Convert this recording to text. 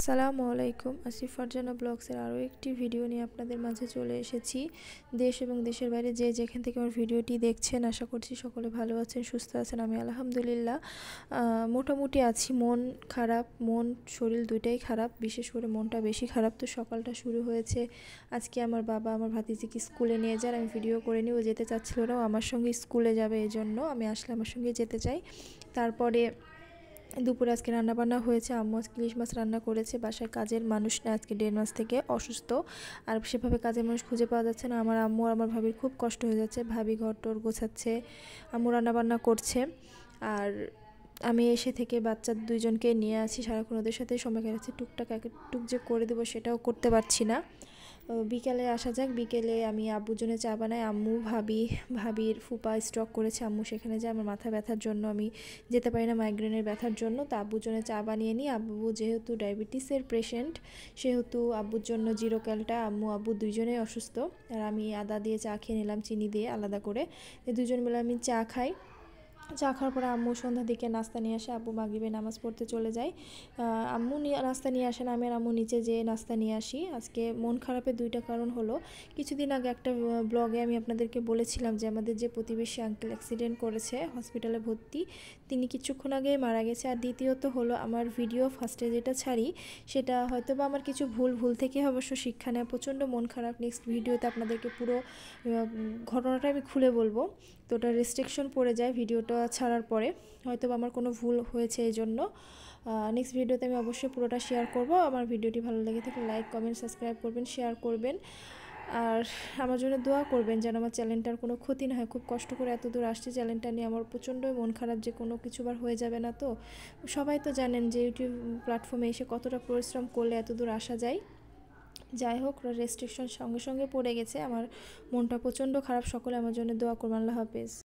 আসসালামু আলাইকুম। আসিফ ফারজানা ব্লগসের আরও একটি ভিডিও নিয়ে আপনাদের মাঝে চলে এসেছি। দেশ এবং দেশের বাইরে যে যেখান থেকে আমার ভিডিওটি দেখছেন, আশা করছি সকলে ভালো আছেন, সুস্থ আছেন। আমি আলহামদুলিল্লাহ মোটামুটি আছি। মন খারাপ, মন শরীর দুইটাই খারাপ, বিশেষ করে মনটা বেশি খারাপ। তো সকালটা শুরু হয়েছে আজকে আমার বাবা আমার ভাতিজিকে স্কুলে নিয়ে যান। আমি ভিডিও করে নিয়ে ও যেতে চাচ্ছিল না, আমার সঙ্গে স্কুলে যাবে, এই জন্য আমি আসলে আমার সঙ্গে যেতে চাই। তারপরে দুপুরে আজকে রান্নাবান্না হয়েছে। আম্মু আজকে ইলিশ মাছ রান্না করেছে। বাসায় কাজের মানুষ না, আজকে 1.5 মাস থেকে অসুস্থ, আর সেভাবে কাজের মানুষ খুঁজে পাওয়া যাচ্ছে না। আমার আম্মু আর আমার ভাবির খুব কষ্ট হয়ে যাচ্ছে। ভাবি ঘর টর গোছাচ্ছে, আম্মু রান্নাবান্না করছে, আর আমি এসে থেকে বাচ্চা দুইজনকে নিয়ে আছি, সারাক্ষণ ওদের সাথে সময় কাটাচ্ছি। টুকটাক টুক যে করে দেবো সেটাও করতে পারছি না। বিকেলে আসা যাক। বিকেলে আমি আব্বুর জন্য চা বানাই। আম্মু ভাবির ফুপা স্ট্রোক করেছে, আম্মু সেখানে যায়। আমার মাথা ব্যথার জন্য আমি যেতে পারি না, মাইগ্রেনের ব্যথার জন্য। তো আব্বুর জন্য চা বানিয়ে নিই। আব্বু যেহেতু ডায়াবেটিসের পেশেন্ট, সেহেতু আব্বুর জন্য জিরো ক্যালটা। আব্বু দুইজনেই অসুস্থ, আর আমি আদা দিয়ে চা খেয়ে নিলাম, চিনি দিয়ে আলাদা করে। দুজন মিলে আমি চা খাই। চা খাওয়ার পরে আম্মু সন্ধ্যার দিকে নাস্তা নিয়ে আসে। আব্বু মাগরিবে নামাজ পড়তে চলে যায়। আম্মু নাস্তা নিয়ে আসেন, আমি আর আম্মু নিচে যেয়ে নাস্তা নিয়ে আসি। আজকে মন খারাপের দুইটা কারণ হলো, কিছুদিন আগে একটা ব্লগে আমি আপনাদেরকে বলেছিলাম যে আমাদের যে প্রতিবেশী আঙ্কেল অ্যাক্সিডেন্ট করেছে, হসপিটালে ভর্তি, তিনি কিছুক্ষণ আগে মারা গেছে। আর দ্বিতীয়ত হলো, আমার ভিডিও ফার্স্টে যেটা ছাড়ি সেটা হয়তো বা আমার কিছু ভুল থেকে অবশ্য শিক্ষা নেয়। প্রচণ্ড মন খারাপ। নেক্সট ভিডিওতে আপনাদেরকে পুরো ঘটনাটা আমি খুলে বলবো। তো ওটা রেস্ট্রিকশন পড়ে যায় ভিডিওটা ছাড়ার পরে, হয়তো আমার কোনো ভুল হয়েছে এই জন্য। নেক্সট ভিডিওতে আমি অবশ্যই পুরোটা শেয়ার করব। আমার ভিডিওটি ভালো লেগে থাকলে লাইক, কমেন্ট, সাবস্ক্রাইব করবেন, শেয়ার করবেন, আর আমার জন্য দোয়া করবেন যেন আমার চ্যানেলটার কোনো ক্ষতি না হয়। খুব কষ্ট করে এত দূর আসছে চ্যানেলটা নিয়ে, আমার প্রচণ্ডই মন খারাপ যে কোনো কিছুবার হয়ে যাবে না। তো সবাই তো জানেন যে ইউটিউব প্ল্যাটফর্মে এসে কতটা পরিশ্রম করলে এত দূর আসা যায়। যাই হোক, রেস্ট্রিকশন সঙ্গে সঙ্গে পড়ে গেছে। আমার মনটা প্রচণ্ড খারাপ। সকলে আমার জন্য দোয়া করবেন। আল্লাহ হাফেজ।